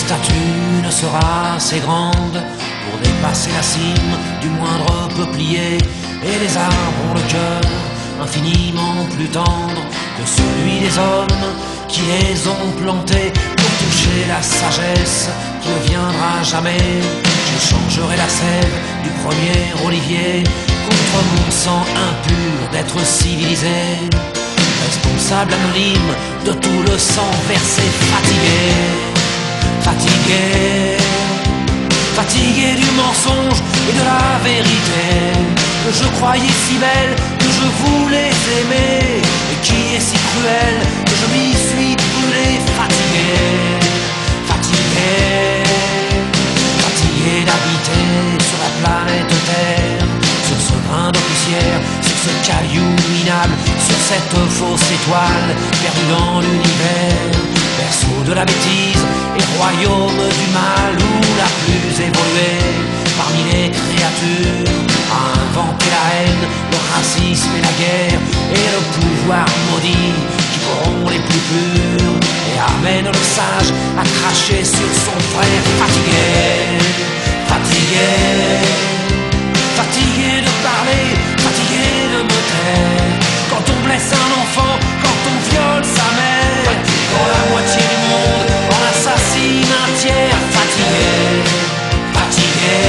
statue ne sera assez grande pour dépasser la cime du moindre peuplier, et les arbres ont le cœur infiniment plus tendre que celui des hommes qui les ont plantés pour toucher la sagesse qui ne viendra jamais. J'échangerai la sève du premier olivier contre mon sang impur d'être civilisé, responsable anonyme de tout le sang versé, fatigué, fatigué, fatigué du mensonge et de la vérité que je croyais si belle, que je voulais aimer, et qui est si cruelle que je m'y suis brûlé. Fatigué, fatigué, fatigué d'habiter sur la planète Terre, sur ce grain de poussière, sur ce caillou minable, sur cette fausse étoile perdue dans l'univers, berceau de la bêtise et royaume du mal, où la plus évoluée parmi les créatures a inventé la haine, le racisme et la guerre, et le pouvoir maudit qui corrompt les plus purs et amène le sage à cracher sur son frère. Fatigué, fatigué, fatigué de parler, fatigué de me taire, quand on blesse un enfant, quand on viole sa mère, quand la moitié du monde en assassine un tiers. Fatigué, fatigué,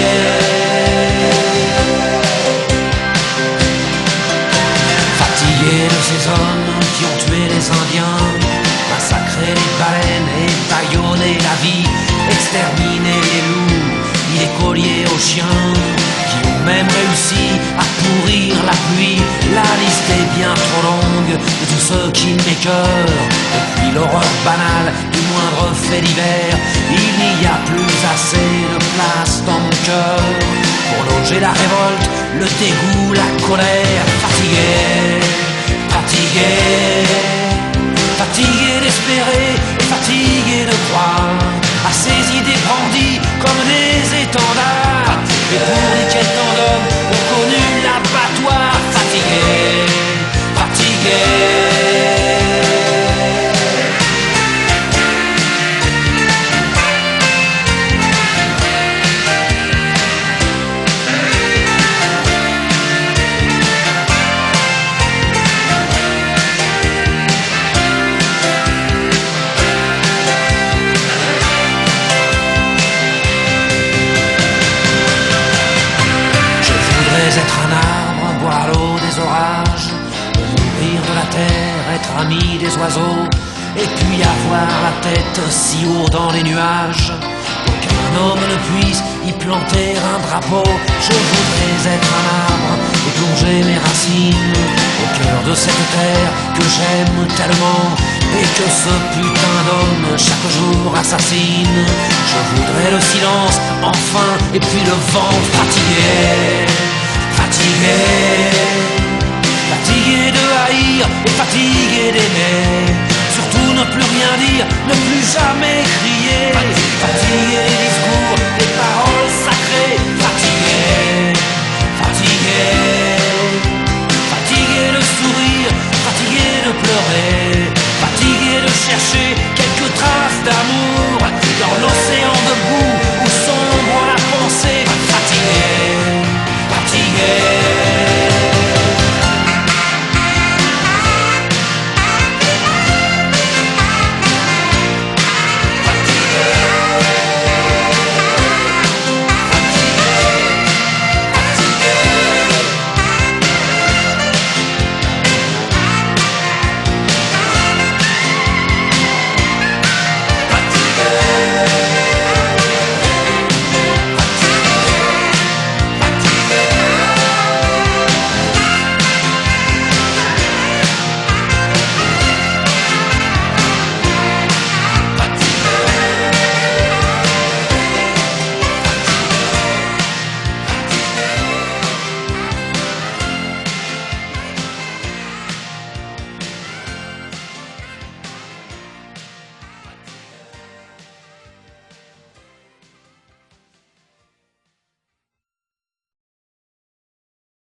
fatigué de ces hommes qui ont tué les Indiens, massacré les baleines et bâillonné la vie, exterminé les loups, mis les colliers aux chiens, qui ont même réussi à pourrir la pluie. La liste est bien trop longue de tous ceux qui m'écœurent. Depuis l'horreur banale du moindre fait divers, il n'y a plus assez de place dans mon cœur pour loger la révolte, le dégoût, la colère. Fatigué, fatigué, fatigué d'espérer et fatigué de croire à ces idées brandies comme des étendards, et pour lesquels tant d'hommes ont connu l'abattoir. Fatigué, fatigué, être un arbre, boire l'eau des orages, nourrir de la terre, être ami des oiseaux, et puis avoir la tête si haut dans les nuages qu'aucun homme ne puisse y planter un drapeau. Je voudrais être un arbre et plonger mes racines au cœur de cette terre que j'aime tellement, et que ce putain d'homme chaque jour assassine. Je voudrais le silence enfin, et puis le vent. Fatigué, fatigué, fatigué de haïr et fatigué d'aimer, surtout ne plus rien dire, ne plus jamais crier, fatigué des discours, des paroles